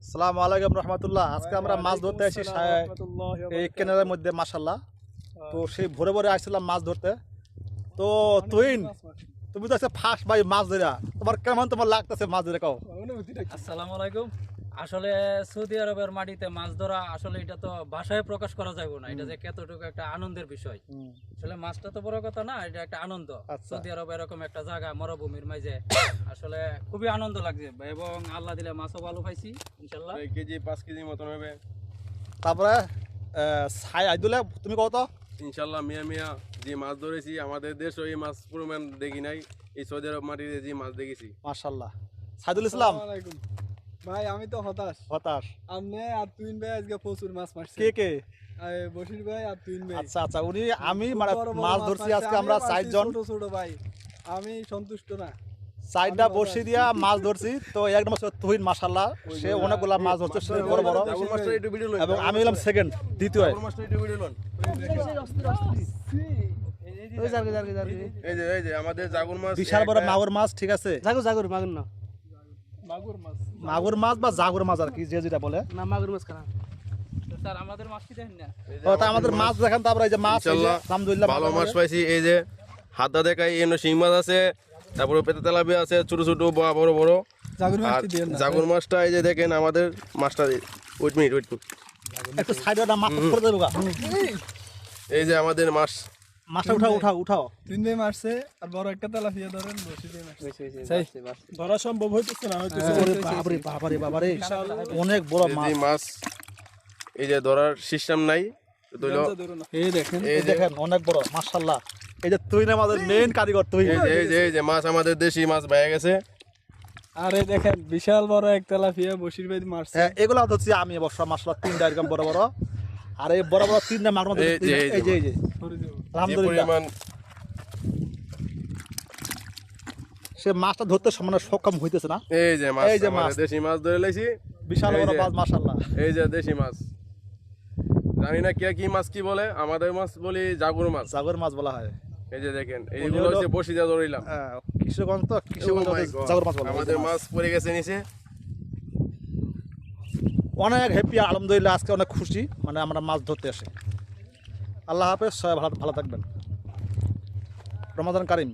আসসালামু আলাইকুম রহমতুল্লাহ। আজকে আমরা মাছ ধরতে আসি এই কেনালের মধ্যে মাশাল্লাহ। তো সেই ভোরে ভোরে আসছিলাম মাছ ধরতে। তো তুমি তো ফার্স্ট ভাই মাছ ধরা, তোমার কেমন তোমার লাগতেছে মাছ ধরে কাও? আসসালামু আলাইকুম। আসলে সৌদি আরবের মাটিতে মাছ ধরা আসলে এটা তো ভাষায় প্রকাশ করা যাবে না, এটা যে কতটুকু একটা আনন্দের বিষয়। আসলে মাছটা তো বড় কথা না, এটা একটা আনন্দ। সৌদি আরব এরকম একটা জায়গা মরুভূমির মাঝে আসলে খুবই আনন্দ লাগছে এবং আল্লাহ দিলে মাছও ভালো পাইছি ইনশাআল্লাহ। 2 কেজি 5 কেজির মতন হবে। তারপরে ছাই আইদুলে তুমি কত? ইনশাল্লাহ মিয়া যে মাছ ধরেছি আমাদের দেশ ওই মাছ পরিমাণ দেখি নাই, এই সৌদি আরব মাটিতে যে মাছ দেখেছি মাশাল্লাহ। সাইদুল ইসলাম ভাই আমি তো হতাশ। আপনি আর তুইন ভাই আজকে প্রচুর মাছ মারছে। কে বশির ভাই আর তুইন ভাই। আচ্ছা উনি আমি মানে মাছ ধরছি আজকে আমরা 4 জন। ছোট ভাই আমি সন্তুষ্ট না। 4টা বসি দিয়া মাছ ধরছি। তো এক নম্বর তুহিন মাশাল্লাহ, সে অনেকগুলা মাছ ধরছে, সে বড় বড়। এবং আমি হলাম সেকেন্ড, দ্বিতীয়। এই যে আমাদের জাগুর মাছ, বিশাল বড় মাগুর মাছ। ঠিক আছে, মাগুর না মাগুর মাছ বা জাগুর মাছ আর কি, যে যেটা বলে। না মাগুর মাছ খানা। তো স্যার আমাদের মাছ কি দেখেন না? ও তা আমাদের মাছ দেখেন। তারপরে এই যে মাছ, ইনশাআল্লাহ আলহামদুলিল্লাহ ভালো মাছ পাইছি। এই যে হাতটা দেখাই, এনে শিং মাছ আছে, তারপরে পেতে তেলাপিয়া আছে, ছোট ছোট বড় বড়। জাগুর আর মাছটি দেন না। জাগুর মাছটা এই যে দেখেন আমাদের মাছটা, ওয়েট মিনিট একটু সাইডে মাছ করে দেবো গা। এই যে আমাদের মাছ, মাছটা উঠাও। তুইন ভাই মারছে আর বড় একটা তেলাপিয়া ধরেন বশির ভাই মারছে। ধরা সম্ভব হইতেছে না, ওরে বাবারে অনেক বড় এই মাছ। যে মাছ, এই যে ধরার সিস্টেম নাই। এই দেখেন এই দেখেন অনেক বড় মাশাআল্লাহ। এই যে তুই আমাদের মেইন কারিগর তুই। এই যে মাছ আমাদের দেশি মাছ বাইরে গেছে। আর এই দেখেন বিশাল বড় এক তেলাপিয়া বশির ভাই মারছে। হ্যাঁ, এগুলা হচ্ছে আমি অবশ্য মাশাআল্লাহ 3টা এরকম বড় বড়। আর এই বড় বড় 3টা মাছ মধ্যে এই যে যে আলহামদুলিল্লাহ পরিমাণ সে মাছটা ধরতে মানে সক্ষম হইতেছে না। এই যে মাছ, এই যে আমাদের মাছ। দেশি মাছ ধরে লাইছি। বিশাল এই বড় যে- মাছ মাশাআল্লাহ। এই যে দেশি মাছ, জানি না কে কি মাছ কি বলে, আমাদের মাছ বলি জাগুর মাছ। জাগর মাছ বলা হয়। এই যে দেখেন, এইগুলো হচ্ছে বসি দিয়ে ধরিলাম। কিশোরগঞ্জ তো Oh Kishoreganj my God, Jagar মাছ বলা হয়। আমাদের মাছ পড়ে গেছে নিচে। অনেক হ্যাপি আলহামদুলিল্লাহ, আজকে অনেক খুশি মানে আমরা মাছ ধরতে আসি। আল্লাহ হাফেজ, সবাই ভালো থাকবেন। রমাদান কারিম।